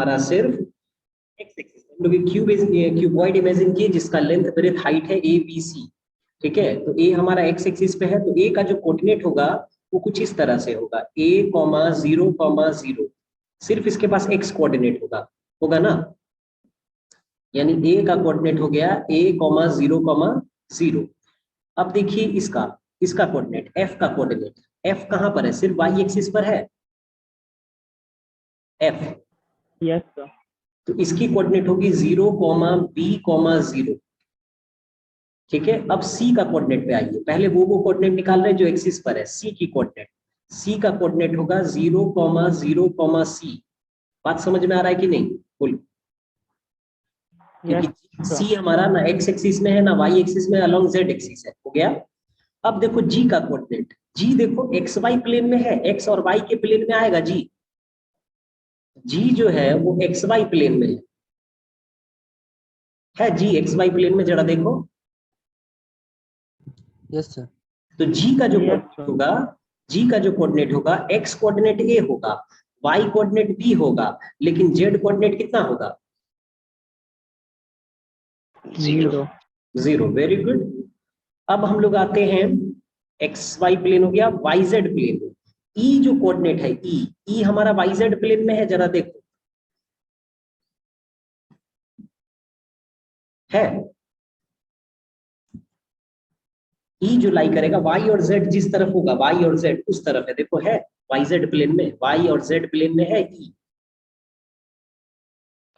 हमारा सिर्फ x axis. हम लोग क्यूबॉइड इमेजिन किए जिसका लेंथ ब्रेथ हाइट है ए बी सी, ठीक है। तो ए हमारा एक्स एक्सिस पे है, तो ए का जो कोऑर्डिनेट होगा वो कुछ इस तरह से होगा, a, 0, 0। सिर्फ इसके पास x कोऑर्डिनेट होगा, होगा ना, यानी a का कोऑर्डिनेट हो गया a, 0, 0। अब देखिए इसका इसका कोऑर्डिनेट f का कोऑर्डिनेट, f कहां पर है, सिर्फ y एक्सिस पर है f। Yes sir. तो इसकी कोऑर्डिनेट होगी 0, b, 0, ठीक है। अब c का कोऑर्डिनेट पे आइए, पहले वो कोऑर्डिनेट निकाल रहे हैं जो एक्सिस पर है, c की कोऑर्डिनेट, c का कोऑर्डिनेट होगा 0, 0, c। बात समझ में आ रहा है कि नहीं, बोलो। क्योंकि c हमारा ना x एक्सिस में है ना y एक्सिस में, अलोंग z एक्सिस है, हो गया। अब देखो g का कोऑर्डिनेट, g देखो x y प्लेन में है, x और y के प्लेन में आएगा g। g जो है वो x y प्लेन में है g x y प्लेन में, जरा देखो। Yes sir. तो g का जो कोऑर्डिनेट होगा, g का जो कोऑर्डिनेट होगा, x कोऑर्डिनेट a होगा, y कोऑर्डिनेट b होगा, लेकिन z कोऑर्डिनेट कितना होगा, 0। 0। Very good. अब हम लोग आते हैं, एक्स वाई प्लेन हो गया, वाई जेड प्लेन। ई जो कोऑर्डिनेट है ई हमारा वाई जेड प्लेन में है, जरा देखो है। ई जो लाई करेगा वाई और जेड जिस तरफ होगा, वाई और जेड उस तरफ है, देखो है वाई जेड प्लेन में, वाई और जेड प्लेन में है ई,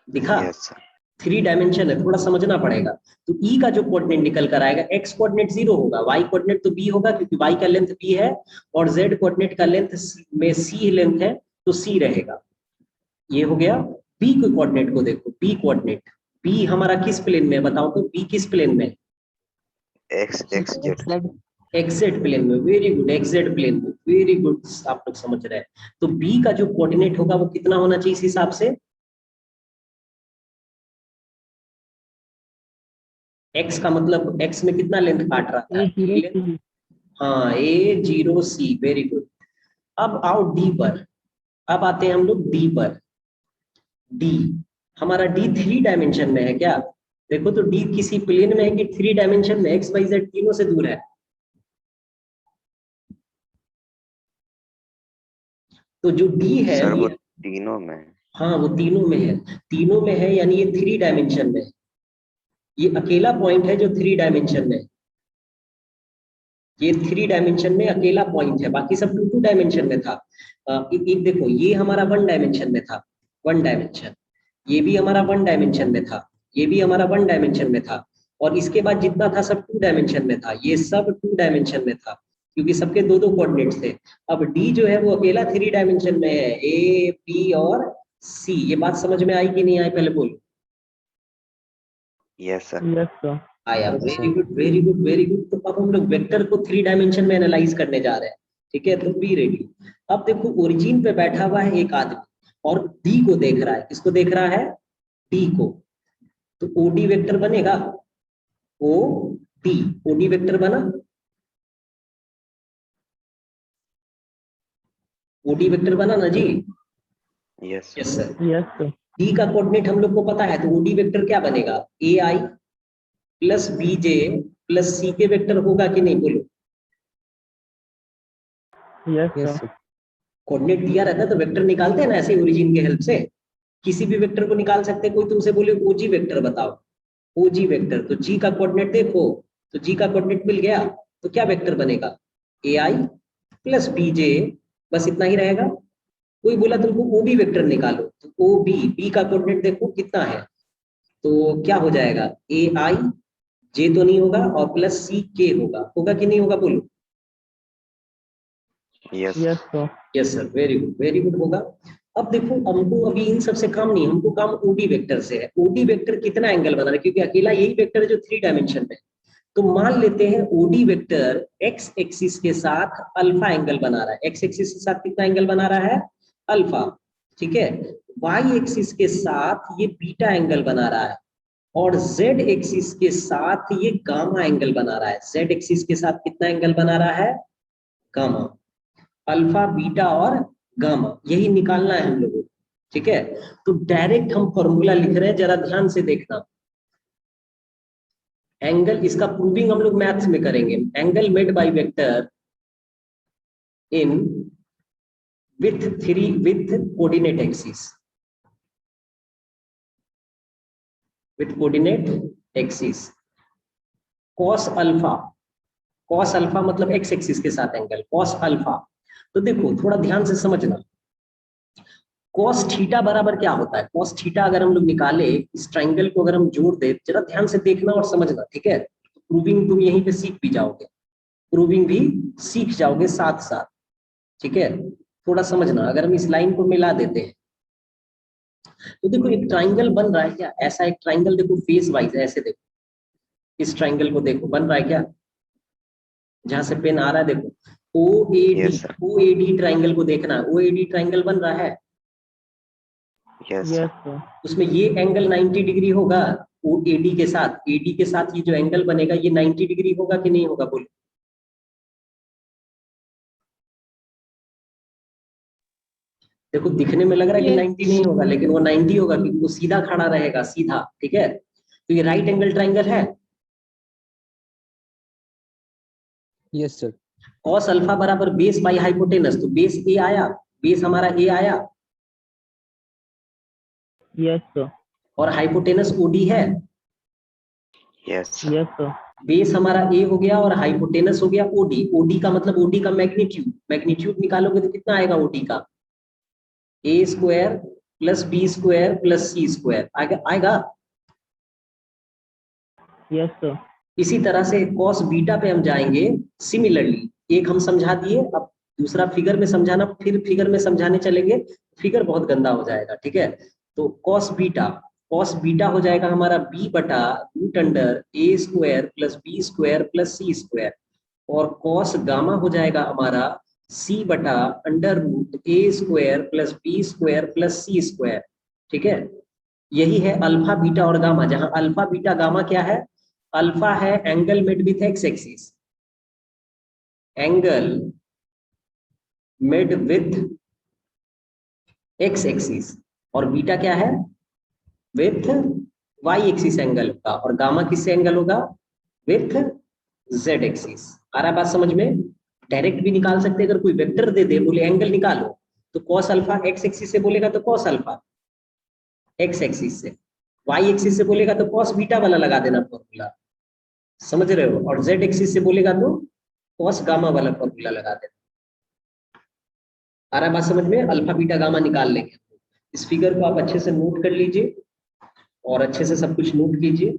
दिखा। Yes sir. 3 डायमेंशन है, थोड़ा समझना पड़ेगा। तो ई का जो कोऑर्डिनेट निकल कर आएगा, एक्स कोऑर्डिनेट 0 होगा, वाई कोऑर्डिनेट तो बी होगा क्योंकि वाई का लेंथ बी है, और जेड कोऑर्डिनेट का लेंथ में सी लेंथ है, तो सी रहेगा। ये हो गया। बी के कोऑर्डिनेट को देखो, बी कोऑर्डिनेट, बी हमारा किस प्लेन में है बताओ तो, बी किस प्लेन में, एक्स जेड। एक्सजेड प्लेन में। वेरी गुड, एक्सजेड प्लेन में, वेरी गुड, आप लोग समझ रहे हैं। तो बी का जो कोऑर्डिनेट होगा वो कितना होना चाहिए इस हिसाब से, x का मतलब x में कितना लेंथ काट रहा था, हाँ A0C, वेरी गुड। अब आओ D पर, अब आते हैं हम लोग D पर। D हमारा D 3 डायमेंशन में है क्या, देखो तो D किसी प्लेन में है कि 3 डायमेंशन में, x y z तीनों से दूर है। तो जो D है सर वो तीनों में है। हाँ वो तीनों में है, तीनों में है, यानी ये 3 डायमेंशन में है। ये अकेला पॉइंट है जो 3 डायमेंशन में है, ये 3 डायमेंशन में अकेला पॉइंट है, बाकी सब 2 डायमेंशन में था। एक देखो ये हमारा 1 डायमेंशन में था, 1 डायमेंशन, ये भी हमारा 1 डायमेंशन में था, ये भी हमारा 1 डायमेंशन में था, और इसके बाद जितना था सब 2 डायमेंशन में था, ये सब 2 डायमेंशन में था, क्योंकि सबके 2-2 कोऑर्डिनेट्स थे। अब डी जो है वो अकेला 3 डायमेंशन में है, ए बी और सी। ये बात समझ में आई कि नहीं आई, पहले बोलो। Yes sir. आया, very good, very good, very good. तो अब हम लोग वेक्टर को 3 डायमेंशन में एनालाइज करने जा रहे हैं, ठीक है, तो बी रेडी। अब देखो ओरिजिन पे बैठा हुआ है एक आदमी और डी को देख रहा है, किसको देख रहा है, डी को। तो ओडी वेक्टर बनेगा, ओ डी, ओडी वेक्टर बना, ओडी वेक्टर बना ना जी। Yes yes sir. Yes. D का कोऑर्डिनेट हम लोग को पता है, तो ओडी वेक्टर क्या बनेगा, ए आई प्लस बी जे प्लस सी के वेक्टर होगा कि नहीं, बोलो। यस। कोऑर्डिनेट दिया रहता है तो वेक्टर निकालते हैं ना ऐसे ओरिजिन के हेल्प से, किसी भी वेक्टर को निकाल सकते हैं। कोई तुमसे बोले ओजी वेक्टर बताओ, ओजी वेक्टर, तो जी का कोऑर्डिनेट देखो, तो जी का कोऑर्डिनेट मिल गया, तो क्या वेक्टर बनेगा, ए आई प्लस बी जे, बस इतना ही रहेगा। कोई बोला तुमको ओबी वेक्टर निकालो, तो ओ बी, बी का कोऑर्डिनेट देखो कितना है, तो क्या हो जाएगा, ए आई, जे तो नहीं होगा, और प्लस सी के होगा, होगा कि नहीं होगा, बोलो। Yes yes sir, very good, very good होगा। अब देखो हमको अभी इन सबसे काम नहीं, हमको काम ओडी वेक्टर से है। ओडी वेक्टर कितना एंगल बना रहा है, क्योंकि अकेला यही वेक्टर है जो 3 डायमेंशन में। तो मान लेते हैं ओडी वेक्टर एक्स एक्सिस के साथ अल्फा एंगल बना रहा है, एक्स एक्सिस के साथ कितना एंगल बना रहा है, अल्फा, ठीक है। वाई एक्सिस के साथ ये बीटा एंगल बना रहा है, और जेड एक्सिस के साथ ये गामा एंगल बना रहा है। जेड एक्सिस के साथ कितना एंगल बना रहा है, गामा, अल्फा बीटा और गामा, यही निकालना है हम लोगों को, ठीक है, तो डायरेक्ट हम फॉर्मूला लिख रहे हैं, जरा ध्यान से देखना। एंगल, इसका प्रूविंग हम लोग मैथ्स में करेंगे। Angle made by vector in with coordinate axis, with coordinate axis cos alpha. Cos alpha मतलब एक्स एक्सिस के साथ एंगल कॉस अल्फा। तो देखो थोड़ा ध्यान से समझना, कॉस थीटा बराबर क्या होता है। कॉस थीटा अगर हम लोग निकाले, इस ट्राइंगल को अगर हम जोड़ दे, जरा ध्यान से देखना और समझना, ठीक है। प्रूविंग तुम यहीं पे सीख भी जाओगे, प्रूविंग भी सीख जाओगे साथ साथ, ठीक है। थोड़ा समझना, अगर हम इस लाइन को मिला देते हैं तो देखो एक ट्राइंगल बन रहा है क्या, ऐसा एक ट्राइंगल देखो फेस वाइज ऐसे देखो, इस ट्राइंगल को देखो बन रहा है क्या, जहां से पेन आ रहा है देखो, O A D, Yes, sir. O A D triangle को देखना, ओ ए डी ट्राइंगल बन रहा है। Yes, sir. Yes, sir. उसमें ये एंगल 90 डिग्री होगा, ओ एडी के साथ, एडी के साथ ये जो एंगल बनेगा ये 90 डिग्री होगा कि नहीं होगा, बोलो। देखो दिखने में लग रहा है कि Yes. 90 नहीं होगा, लेकिन वो 90 होगा क्योंकि वो सीधा खड़ा रहेगा, सीधा, ठीक है। तो ये राइट एंगल ट्राइंगल है। Yes sir. कॉस अल्फा बराबर बेस बाई हाइपोटेनस, तो बेस ए आया, बेस हमारा ए आया, Yes, sir. और हाइपोटेनस ओडी है। Yes, sir. Yes, sir. Base हमारा ए हो गया और हाइपोटेनस हो गया ओडी। ओडी का मतलब ओडी का मैग्नीट्यूड, मैग्नीट्यूड निकालोगे तो कितना आएगा ओडी का, A square plus B square plus C square आएगा, आएगा। Yes, sir. इसी तरह से कॉस बीटा पे हम जाएंगे। सिमिलरली एक हम समझा दिए, अब दूसरा फिगर में समझाना, फिर फिगर में समझाने चलेंगे, फिगर बहुत गंदा हो जाएगा, ठीक है। तो कॉस बीटा, कॉस बीटा हो जाएगा हमारा बी बटा root under A square plus B square plus C square, और कॉस गामा हो जाएगा हमारा सी बटा under root A square plus B square plus C square, ठीक है। यही है अल्फा बीटा और गामा, जहां अल्फा बीटा गामा क्या है, अल्फा है angle made with X axis, angle made with X axis, और बीटा क्या है, विथ वाई एक्सिस एंगल का, और गामा किससे एंगल होगा, विथ जेड एक्सिस। आ रहा है बात समझ में। डायरेक्ट भी निकाल सकते हैं, अगर कोई वेक्टर दे दे बोले एंगल निकालो, तो कॉस अल्फा एक्स एक्सिस से बोलेगा तो कॉस अल्फा एक्स एक्सिस से, वाई एक्सिस से बोलेगा तो कॉस बीटा वाला लगा देना फॉर्मूला, समझ रहे हो, और जेड एक्सिस से बोलेगा तो कॉस गामा वाला फॉर्मूला लगा देना। आ रहा है बात समझ में, अल्फा बीटा गामा निकाल लेंगे। इस फिगर को आप अच्छे से नोट कर लीजिए और अच्छे से सब कुछ नोट कीजिए।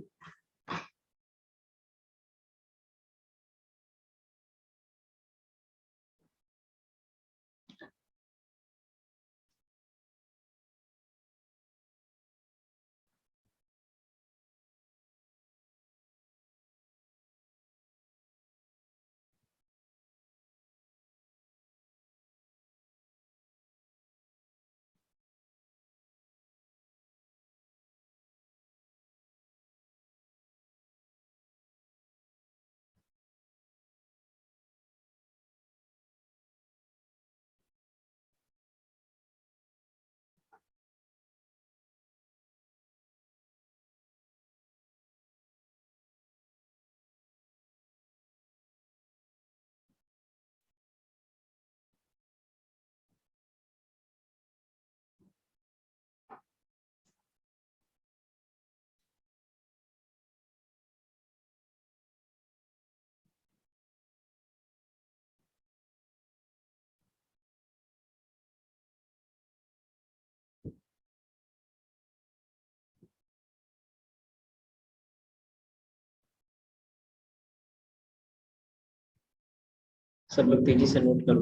सब लोग तेजी से नोट करो।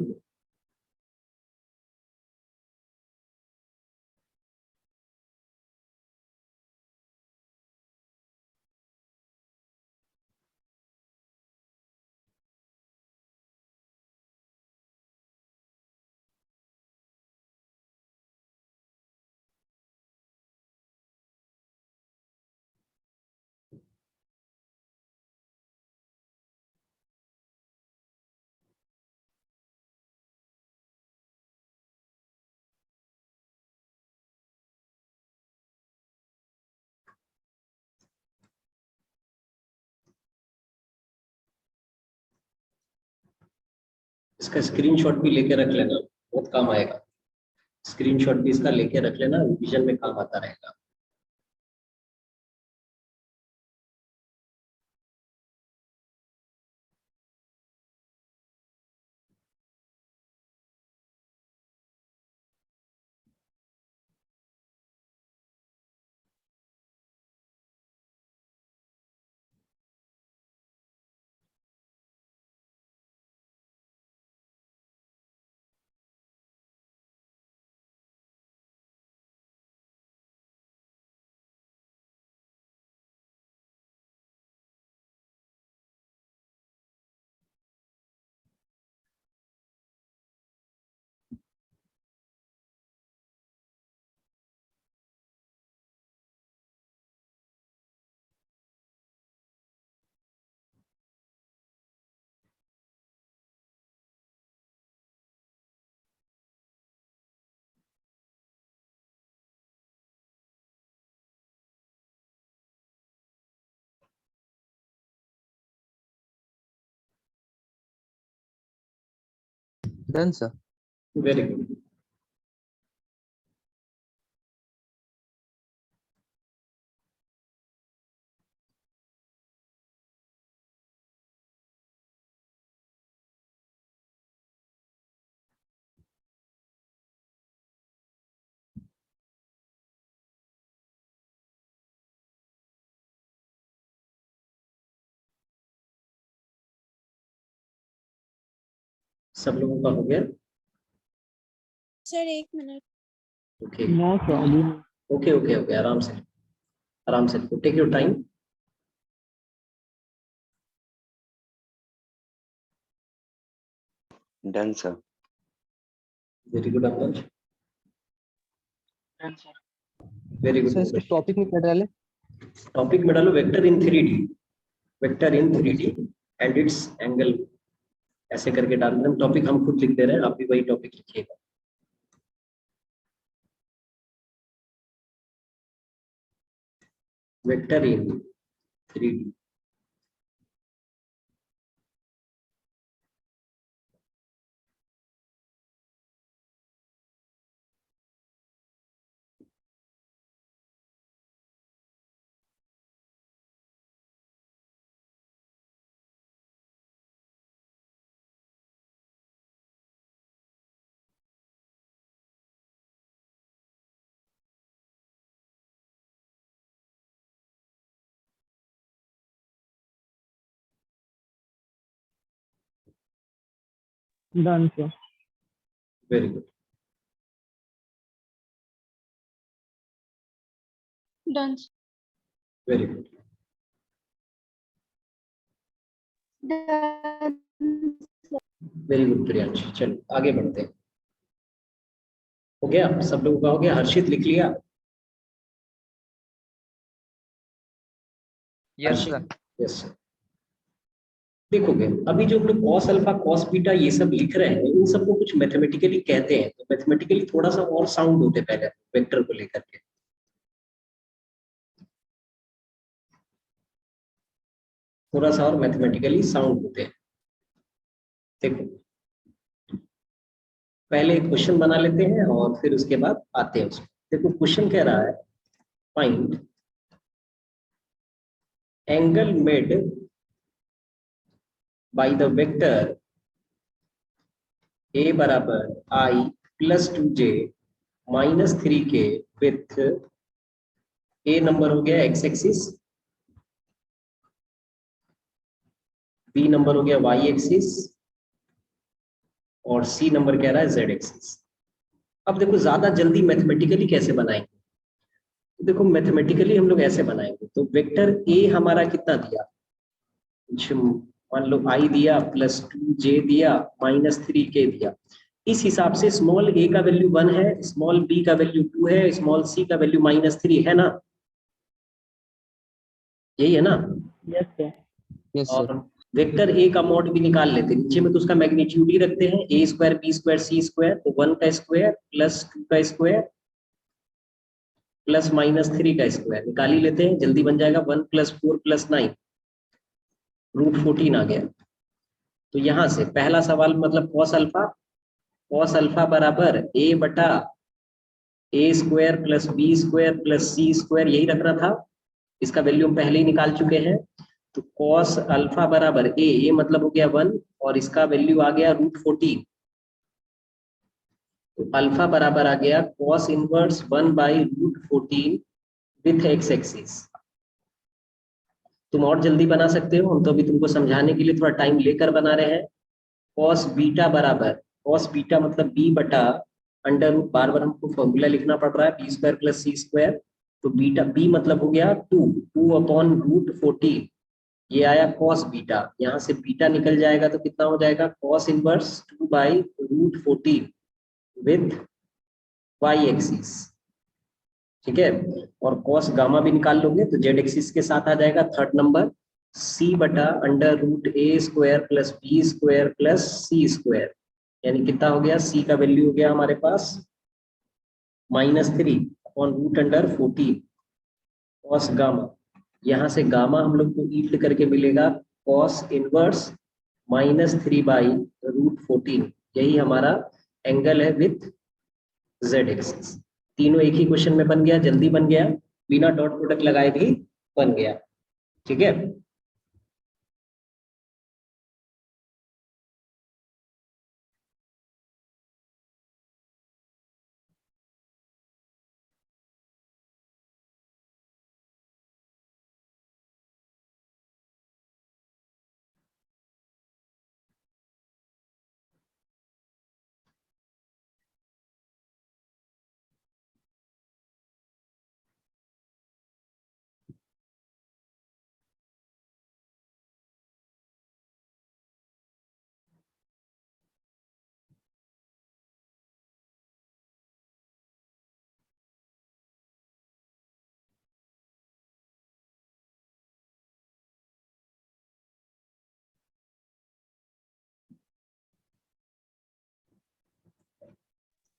इसका स्क्रीनशॉट भी लेके रख लेना, बहुत काम आएगा। स्क्रीनशॉट भी इसका लेके रख लेना, रिवीजन में काम आता रहेगा। Done, sir. Very good. सब लोगों का हो गया? Sir 1 minute. Okay no sir, अभी नहीं। ओके ओके ओके, आराम से आराम से, take your time. Done, sir. Very good Ankaj, Done, sir. Very sir इसको गुड। टॉपिक में क्या डाले? टॉपिक में डालो vector in 3D, vector in 3D and its angle, ऐसे करके डाल दें। टॉपिक हम खुद लिख दे रहे हैं, आप भी वही टॉपिक लिखिएगा। Vector in 3D। Done, sir. Very good. Done. Very good. Very good Priyansh, चलो आगे बढ़ते हैं। हो गया, सब लोगों का हो गया? हर्षित लिख लिया? Yes sir. Yes sir. देखोगे अभी जो हम लोग कॉस अल्फा कॉस बीटा ये सब लिख रहे हैं, इन सबको कुछ मैथमेटिकली कहते हैं, तो मैथमेटिकली थोड़ा सा और साउंड होते पहले वेक्टर को लेकर के। थोड़ा सा और मैथमेटिकली साउंड होते हैं। देखो पहले एक क्वेश्चन बना लेते हैं और फिर उसके बाद आते हैं उसमें। देखो क्वेश्चन कह रहा है find angle made by the vector a बराबर I plus 2j minus 3k with a number हो गया x एक्सिस, b नंबर हो गया y एक्सिस और c नंबर कह रहा है z एक्सिस। अब देखो ज्यादा जल्दी मैथमेटिकली कैसे बनाएंगे, तो देखो मैथमेटिकली हम लोग ऐसे बनाएंगे। तो वेक्टर a हमारा कितना दिया, मान लो I दिया प्लस 2j दिया माइनस 3k दिया। इस हिसाब से स्मॉल a का वैल्यू 1 है, स्मॉल b का वैल्यू 2 है, स्मॉल c का वैल्यू -3 है ना, यही है ना? Yes, sir. यस और सर। वेक्टर a का मॉड भी निकाल लेते हैं, नीचे में तो उसका मैग्नीट्यूड ही रखते हैं, a square b square c square, तो 1 का स्क्वायर प्लस 2 का स्क्वायर प्लस -3 का स्क्वायर निकाल ही लेते हैं, जल्दी बन जाएगा। 1 + 4 + 9 √14 आ गया। तो यहां से पहला सवाल मतलब कॉस अल्फा बराबर a बटा A square plus B square plus C square, यही रखना था। इसका वैल्यू हम पहले ही निकाल चुके हैं। तो कॉस अल्फा बराबर ए मतलब हो गया 1 और इसका वैल्यू आ गया √14। तो अल्फा बराबर आ गया cos inverse 1/√14 with X axis. तुम और जल्दी बना सकते हो, हम तो अभी तुमको समझाने के लिए थोड़ा टाइम लेकर बना रहे हैं। कॉस बीटा बराबर, कॉस बीटा मतलब बी बटा अंडर रूट, बार बार हमको फॉर्मूला लिखना पड़ रहा है, B square plus C square. तो बीटा बी मतलब हो गया 2/√14, ये आया कॉस बीटा। यहाँ से बीटा निकल जाएगा तो कितना हो जाएगा, cos inverse 2/√14 with Y axis. ठीक है, और कॉस गामा भी निकाल लोगे तो जेड एक्सिस के साथ आ जाएगा। थर्ड नंबर सी बटा under root A square plus B square plus C square, यानी कितना हो गया, सी का वैल्यू हो गया हमारे पास -3/√14 कॉस गामा। यहाँ से गामा हम लोग को ईल्ड करके मिलेगा कॉस इनवर्स -3/√14, यही हमारा एंगल है विथ जेड एक्सिस। तीनों एक ही क्वेश्चन में बन गया, जल्दी बन गया, बिना डॉट प्रोडक्ट लगाए भी बन गया। ठीक है,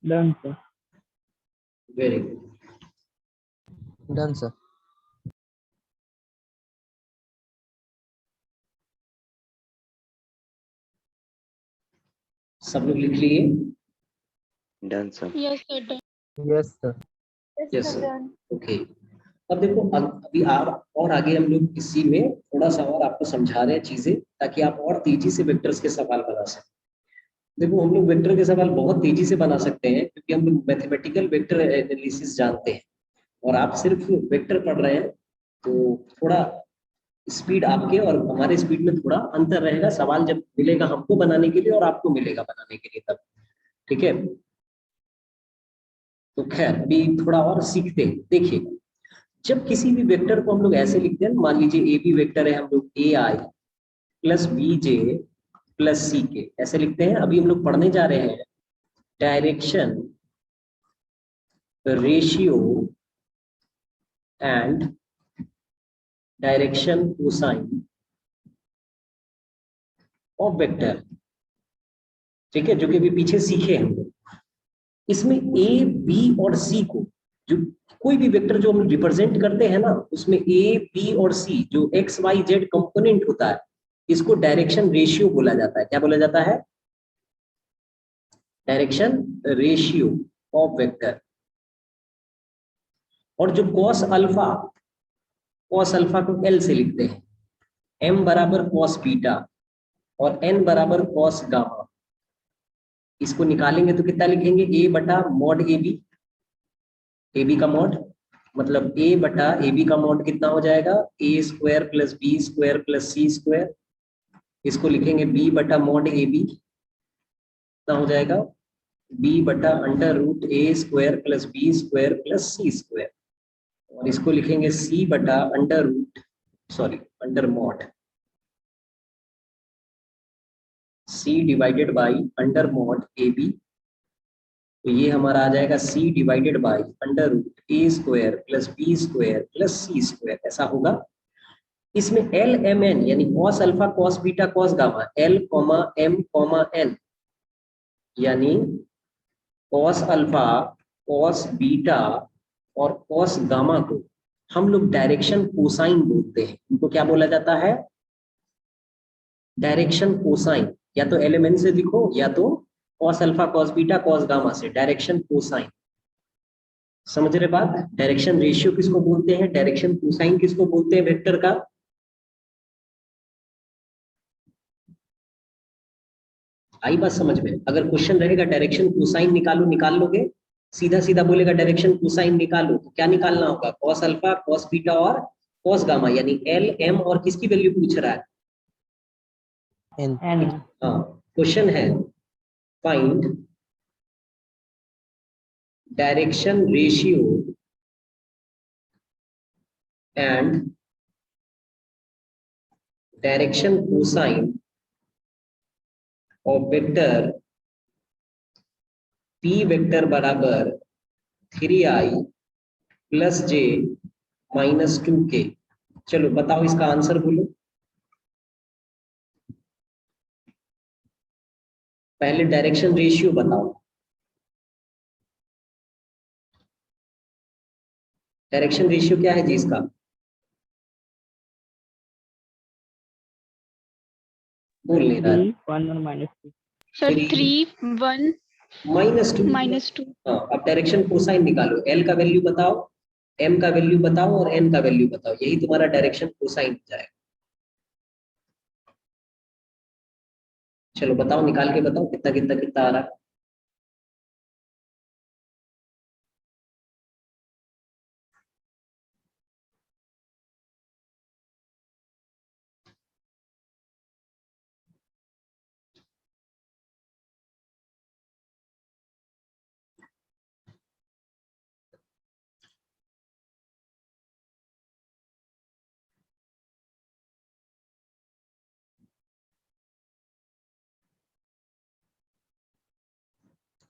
done sir. Very good. Done, sir. सब लोग लिख लिए? Done, sir. Yes, sir. Done. Yes, sir. Yes sir, okay. अब देखो, अभी आप और आगे हम लोग इसी में थोड़ा सा और आपको समझा रहे हैं चीजें, ताकि आप और तेजी से वेक्टर्स के सवाल बना सकें। देखो, हम लोग वेक्टर के सवाल बहुत तेजी से बना सकते हैं क्योंकि हम लोग मैथमेटिकल वेक्टर एनालिसिस जानते हैं, और आप सिर्फ वेक्टर पढ़ रहे हैं, तो थोड़ा स्पीड आपके और हमारे स्पीड में थोड़ा अंतर रहेगा। सवाल जब मिलेगा हमको बनाने के लिए और आपको मिलेगा बनाने के लिए तब, ठीक है। तो खैर अभी थोड़ा और सीखते हैं। देखिए, जब किसी भी वेक्टर को हम लोग ऐसे लिखते हैं, मान लीजिए ए बी वेक्टर है, हम लोग ए आई प्लस बी जे प्लस सी के ऐसे लिखते हैं। अभी हम लोग पढ़ने जा रहे हैं direction, ratio and direction cosine of vector, ठीक है, जो कि अभी पीछे सीखे हम लोग। इसमें ए बी और सी को, जो कोई भी वेक्टर जो हम रिप्रेजेंट करते हैं ना, उसमें ए बी और सी जो एक्स वाई जेड कंपोनेंट होता है, इसको डायरेक्शन रेशियो बोला जाता है। क्या बोला जाता है? Direction ratio of vector. और जो कॉस अल्फा को एल से लिखते हैं, एम बराबर कॉस बीटा और एन बराबर कॉस गामा। इसको निकालेंगे तो कितना लिखेंगे, ए बटा मॉड ए बी का मॉड, मतलब ए बटा ए बी का मॉड कितना हो जाएगा, A square plus B square plus C square. इसको लिखेंगे बी बटा मॉड ए बी, कितना हो जाएगा, बी बटा under root A square plus B square plus C square. और इसको लिखेंगे सी बटा under mod C divided by under mod A B. तो ये हमारा आ जाएगा C divided by under root A square plus B square plus C square, ऐसा होगा। इसमें एल एम एन यानी cos alpha cos beta cos gamma, L comma M comma N, यानी कॉस अल्फा कॉस बीटा और cos gamma को हम लोग direction cosine बोलते हैं। इनको क्या बोला जाता है? Direction cosine. या तो एलिमेंट से लिखो या तो cos alpha cos beta cos gamma से, डायरेक्शन कोसाइन। समझ रहे बात? डायरेक्शन रेशियो किसको बोलते हैं, डायरेक्शन कोसाइन किसको बोलते हैं वेक्टर का? आई बात समझ में? अगर क्वेश्चन रहेगा डायरेक्शन कोसाइन निकालो, निकाल लोगे? सीधा सीधा बोलेगा डायरेक्शन कोसाइन निकालो, तो क्या निकालना होगा? कॉस अल्फा कॉस बीटा और कॉस गामा, यानी एल एम और किसकी वैल्यू पूछ रहा है? N. एन। हाँ, क्वेश्चन है find direction ratio and direction cosine of vector P vector बराबर 3i plus j minus 2k। चलो बताओ इसका आंसर बोलो। पहले डायरेक्शन रेशियो बताओ। डायरेक्शन रेशियो क्या है जी इसका? बोल नहीं रहा है। 3 1 और -2। सर 3 3 1 -2। -2 हाँ, अब डायरेक्शन कोसाइन निकालो। एल का वैल्यू बताओ, एम का वैल्यू बताओ और एन का वैल्यू बताओ, यही तुम्हारा डायरेक्शन कोसाइन हो जाएगा। चलो बताओ, निकाल के बताओ कितना कितना कितना आ रहा है।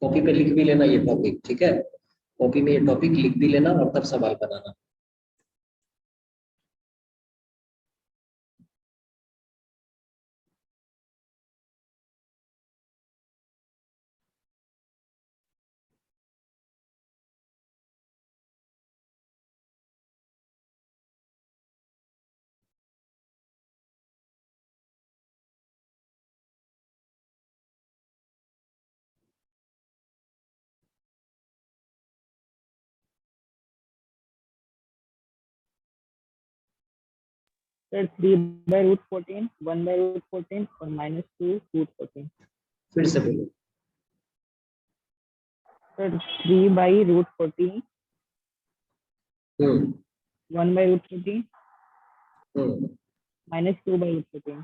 कॉपी पे लिख भी लेना ये टॉपिक, ठीक है? कॉपी में ये टॉपिक लिख भी लेना और तब सवाल बनाना। सर 3/√14, 1/√14 और -2√14। फिर से बोलो। सर 3/√14, हम्म 1/√14, हम्म -2/√14।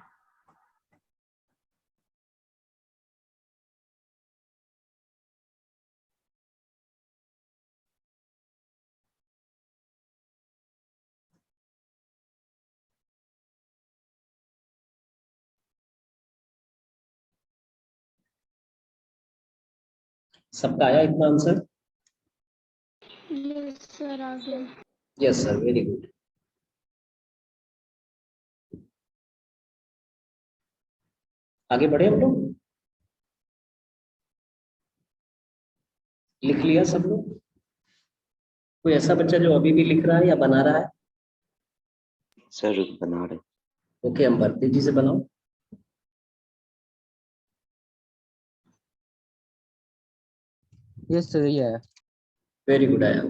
सबका आया इतना आंसर? यस सर आ गया। Yes sir, very good. आगे बढ़े हम लोग। लिख लिया सब लोग? कोई ऐसा बच्चा जो अभी भी लिख रहा है या बना रहा है? सर बना रहे। ओके अंबर, तेजी से बनाओ। Yes sir, yeah. Very good आया।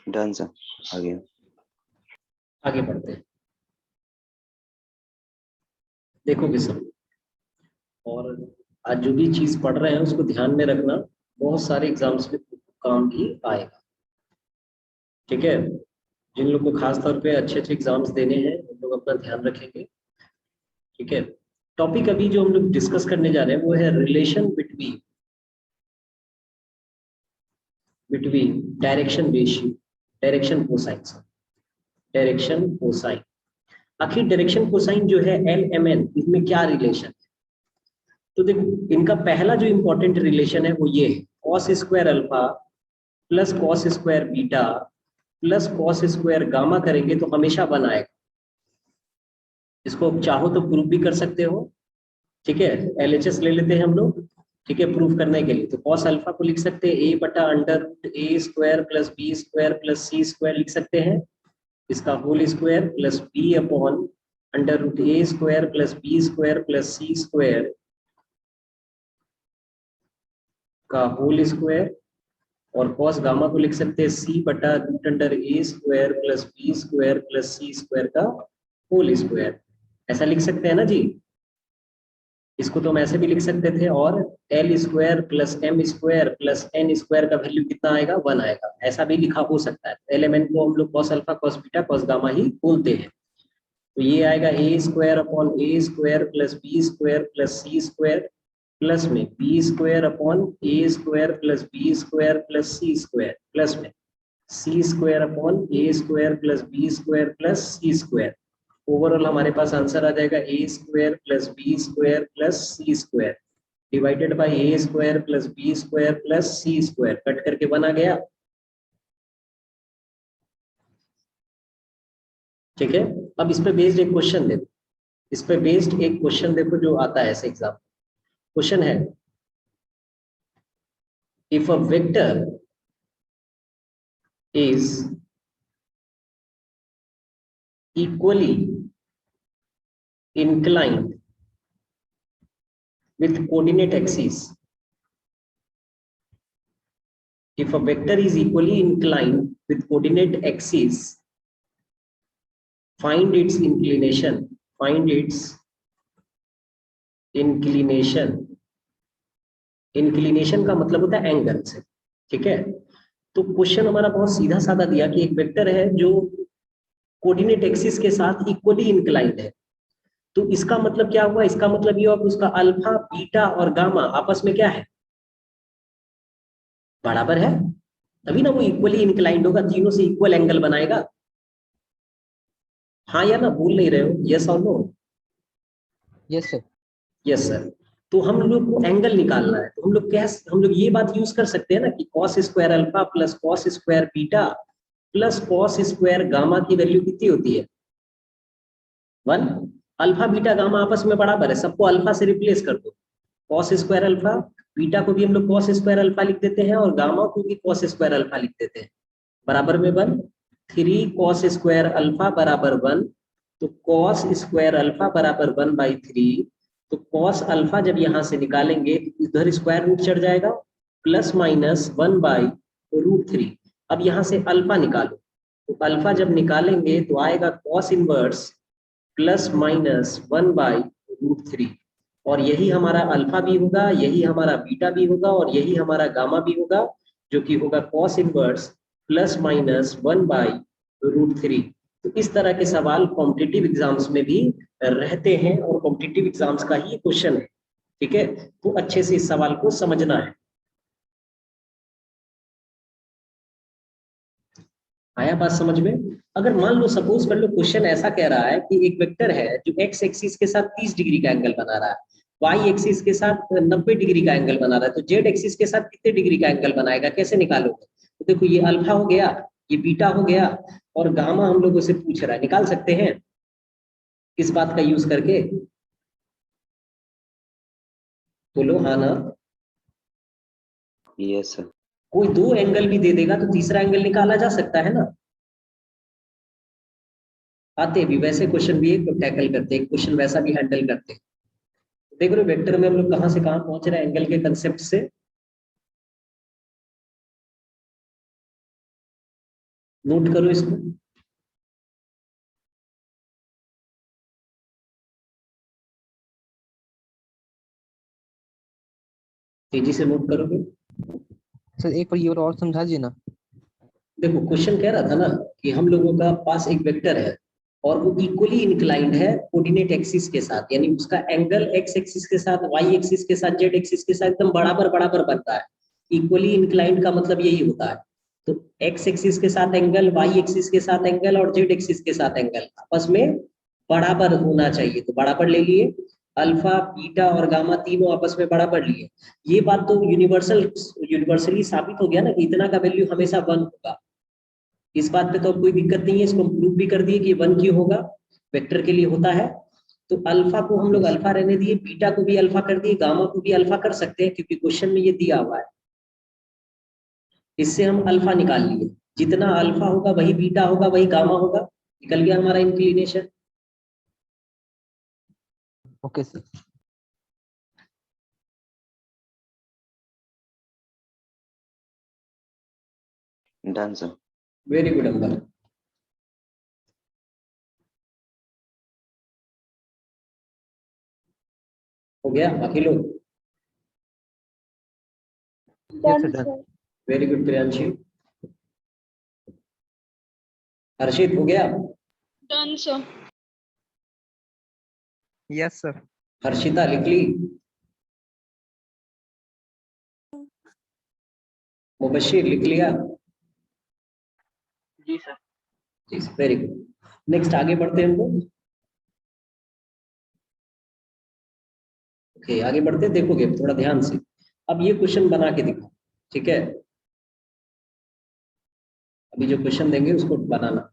डन सर, आ गया। आगे बढ़ते हैं। देखोगे सब, और आज जो भी चीज पढ़ रहे हैं उसको ध्यान में रखना। बहुत सारे एग्जाम्स में काम भी आएगा। ठीक है, जिन लोग को खास तौर पे अच्छे अच्छे एग्जाम्स देने हैं उन लोग अपना ध्यान रखेंगे। ठीक है, टॉपिक अभी जो हम लोग डिस्कस करने जा रहे हैं वो है relation between direction ratio, direction cosine, direction cosine. आखिर डायरेक्शन कोसाइन जो है एल एम एन, इसमें क्या रिलेशन है? तो देखो, इनका पहला जो इंपॉर्टेंट रिलेशन है वो ये है, cos square alpha plus cos square beta plus cos square gamma करेंगे तो हमेशा 1 आएगा। इसको चाहो तो प्रूव भी कर सकते हो। ठीक है, एलएचएस ले लेते हैं हम लोग। ठीक है, प्रूफ करने के लिए तो कॉस अल्फा को लिख सकते हैं ए बटा under root A square plus B square plus C square लिख सकते हैं, इसका whole square plus B upon under root A square plus B square plus C square का होल स्क्वायर, और कॉस गामा को लिख सकते हैं सी बटा root under A square plus B square plus C square का होल स्क्वायर। ऐसा लिख सकते हैं ना जी। इसको तो हम ऐसे भी लिख सकते थे, और L square plus M square plus N square का वैल्यू कितना आएगा? 1 आएगा। ऐसा भी लिखा हो सकता है। एलिमेंट को हम लोग cos alpha cos beta cos gamma ही बोलते हैं। तो ये आएगा A square upon A square plus B square plus C square plus में B square upon A square plus B square plus C square plus में C square upon A square plus B square plus C square. Overall हमारे पास answer आ जाएगा A square plus B square plus C square divided by A square plus B square plus C square, cut करके 1 आ गया। ठीक है, अब इस पे बेस्ड एक क्वेश्चन देखो, इस पे बेस्ड एक क्वेश्चन देखो जो आता है ऐसे एग्जाम। क्वेश्चन है, if a vector is equally inclined with coordinate axis, if a vector is equally inclined with coordinate axis, find its inclination, find its inclination। inclination का मतलब होता है एंगल से। ठीक है, तो क्वेश्चन हमारा बहुत सीधा साधा दिया कि एक वेक्टर है जो कोऑर्डिनेट एक्सिस के साथ इक्वली इंक्लाइंड है। तो इसका मतलब क्या हुआ? इसका मतलब ये हुआ कि उसका अल्फा बीटा और गामा आपस में क्या है? बराबर है, तभी ना वो इक्वली इंक्लाइंड होगा, तीनों से इक्वल एंगल बनाएगा। हाँ या ना, भूल नहीं रहे हो? यस और no? Yes sir. Yes sir. तो हम लोग को एंगल निकालना है, तो हम लोग ये बात यूज कर सकते हैं ना कि cos square alpha plus cos square beta plus cos square gamma की वैल्यू कितनी होती है? 1। अल्फा बीटा गामा आपस में बराबर है, सबको अल्फा से रिप्लेस कर दो। कॉस स्क्वायर अल्फा, बीटा को भी हम लोग कॉस स्क्वायर अल्फा लिख देते हैं और गामा को भी कॉस स्क्वायर अल्फा लिख देते हैं, बराबर में 1। 3 कॉस स्क्वायर अल्फा बराबर 1, तो कॉस स्क्वायर अल्फा बराबर 1/3। तो कॉस अल्फा जब यहाँ से निकालेंगे इधर स्क्वायर रूट चढ़ जाएगा, प्लस माइनस 1/√3। अब यहाँ से अल्फा निकालो, तो अल्फा जब निकालेंगे तो आएगा कॉस इनवर्स प्लस माइनस 1/√3, और यही हमारा अल्फा भी होगा, यही हमारा बीटा भी होगा, और यही हमारा गामा भी होगा, जो कि होगा कॉस इनवर्स प्लस माइनस 1/√3। तो इस तरह के सवाल कॉम्पिटिटिव एग्जाम्स में भी रहते हैं, और कॉम्पिटिटिव एग्जाम्स का ही क्वेश्चन है। ठीक है, तो अच्छे से इस सवाल को समझना है। आया बात समझ में? अगर मान लो सपोज कर लो क्वेश्चन ऐसा कह रहा है कि एक वेक्टर है जो एक्स एक्सिस के साथ 30 डिग्री का एंगल बना रहा है, वाई एक्सिस के साथ 90 डिग्री का एंगल बना रहा है, तो जेड एक्सिस के साथ कितने डिग्री का एंगल बनाएगा? कैसे निकालोगे? तो देखो, ये अल्फा हो गया, ये बीटा हो गया, और गामा हम लोगों से पूछ रहा है, निकाल सकते हैं इस बात का यूज करके? बोलो हाँ ना। Yes sir. कोई 2 एंगल भी दे देगा तो तीसरा एंगल निकाला जा सकता है ना। आते भी वैसे क्वेश्चन भी एक टैकल करते हैं, क्वेश्चन वैसा भी हैंडल करते हैं। देख रहे हो वेक्टर में हम लोग कहां से कहां पहुंच रहे हैं एंगल के कंसेप्ट से? नोट करो इसको। तेजी से नोट करोगे? सर एक बार ये और समझा दीजिए ना। देखो क्वेश्चन कह रहा था ना कि हम लोगों का पास एक वेक्टर है और वो इक्वली इंक्लाइंड है कोऑर्डिनेट एक्सिस के साथ, यानी उसका एंगल एक्स एक्सिस के साथ, वाई एक्सिस के साथ, जेड एक्सिस के साथ एकदम बराबर बराबर बनता है। इक्वली इंक्लाइंड का मतलब यही होता है। तो एक्स एक्सिस के साथ एंगल, वाई एक्सिस के साथ एंगल और जेड एक्सिस के साथ एंगल आपस में बराबर होना चाहिए, तो बराबर ले लिए। अल्फा बीटा और गामा तीनों आपस में बराबर लिए। ये बात तो यूनिवर्सली साबित हो गया ना कि इतना का वैल्यू हमेशा 1 होगा। इस बात पे तो अब कोई दिक्कत नहीं है, इसको प्रूव भी कर दिए कि 1 क्यों होगा, वेक्टर के लिए होता है। तो अल्फा को हम लोग अल्फा रहने दिए, बीटा को भी अल्फा कर दिए, गामा को भी अल्फा कर सकते हैं क्योंकि क्वेश्चन में ये दिया हुआ है। इससे हम अल्फा निकाल लिए, जितना अल्फा होगा वही बीटा होगा वही गामा होगा, निकल गया हमारा inclination. Okay sir. Done sir. Very good Ambar. हो गया बाकी लोग? Yes sir done. Very good Priyanshi. Harshit हो गया? Done sir. Yes sir. Harshita लिख ली? मुबशिर लिख लिया? जी सर। जी वेरी गुड। नेक्स्ट आगे बढ़ते हैं हम लोग। ओके आगे बढ़ते हैं, देखोगे थोड़ा ध्यान से। अब ये क्वेश्चन बना के दिखाओ, ठीक है? अभी जो क्वेश्चन देंगे उसको बनाना।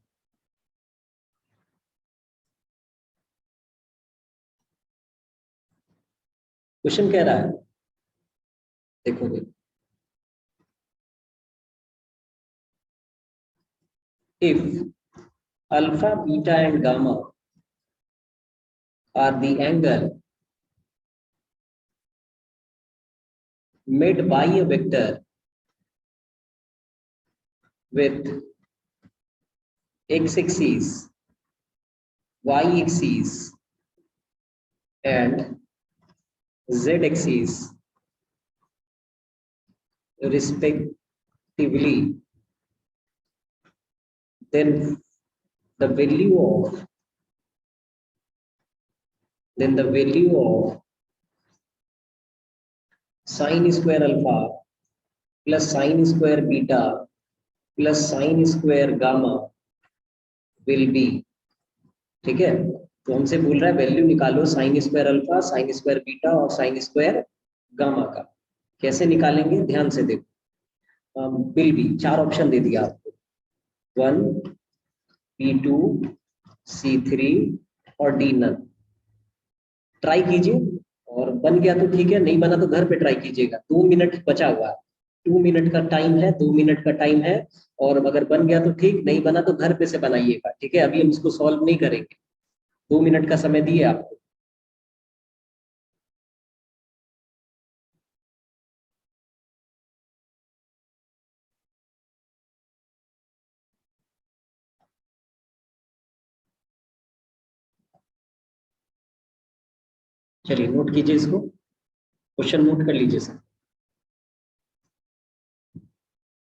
क्वेश्चन कह रहा है, देखोगे, if alpha, beta and gamma are the angle made by a vector with x-axis, y-axis and z-axis respectively, then the value of sin square alpha plus sin square beta plus sin square gamma will be, ठीक है? तो हमसे बोल रहा है value निकालो sine square alpha, sine square beta और sine square gamma का। कैसे निकालेंगे ध्यान से देखो। विल बी, 4 ऑप्शन दे दिया आपको, 1, P2, C3 और D नन। ट्राई कीजिए और बन गया तो ठीक है, नहीं बना तो घर पे ट्राई कीजिएगा। 2 मिनट बचा हुआ है, 2 मिनट का टाइम है, 2 मिनट का टाइम है। और अगर बन गया तो ठीक, नहीं बना तो घर पे से बनाइएगा, ठीक है? अभी हम इसको सॉल्व नहीं करेंगे, 2 मिनट का समय दिए आपको। चलिए नोट कीजिए इसको, क्वेश्चन नोट कर लीजिए सर,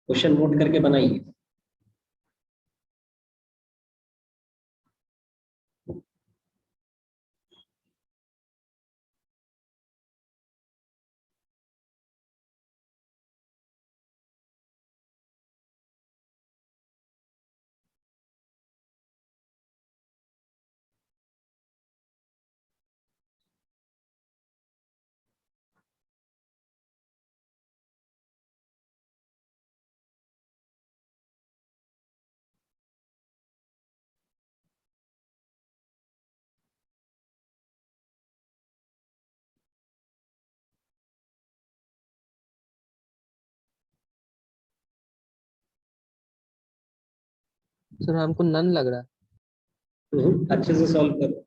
क्वेश्चन नोट करके बनाइए। सर हमको नन लग रहा है। अच्छे से सॉल्व करो।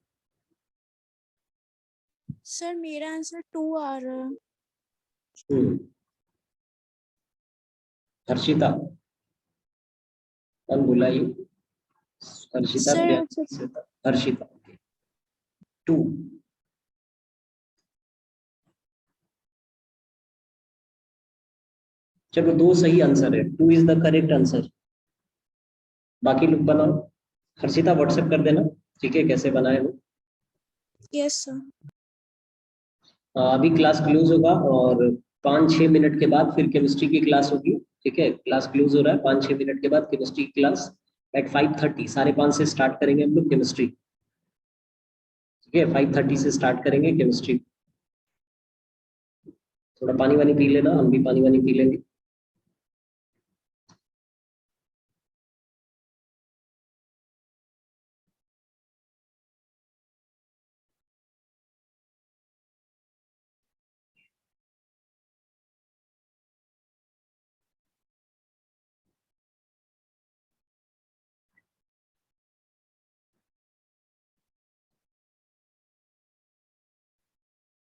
सर मेरा आंसर 2 आ रहा है। हम्म, हर्षिता, कौन बोला ये? हर्षिता, सर प्रिया, हर्षिता 2। चलो 2 सही आंसर है, 2 इज द करेक्ट आंसर। बाकी लोग बनाओ, हर्षिता व्हाट्सएप कर देना, ठीक है, कैसे बनाए वो। Yes sir. अभी क्लास क्लोज होगा और 5-6 मिनट के बाद फिर केमिस्ट्री की क्लास होगी, ठीक है। क्लास क्लोज हो रहा है, 5-6 मिनट के बाद केमिस्ट्री की क्लास एट 5:30, 5:30 से स्टार्ट करेंगे हम लोग केमिस्ट्री, ठीक है। 5:30 से स्टार्ट करेंगे केमिस्ट्री। थोड़ा पानी वानी पी लेना, हम भी पानी वानी पी लेंगे।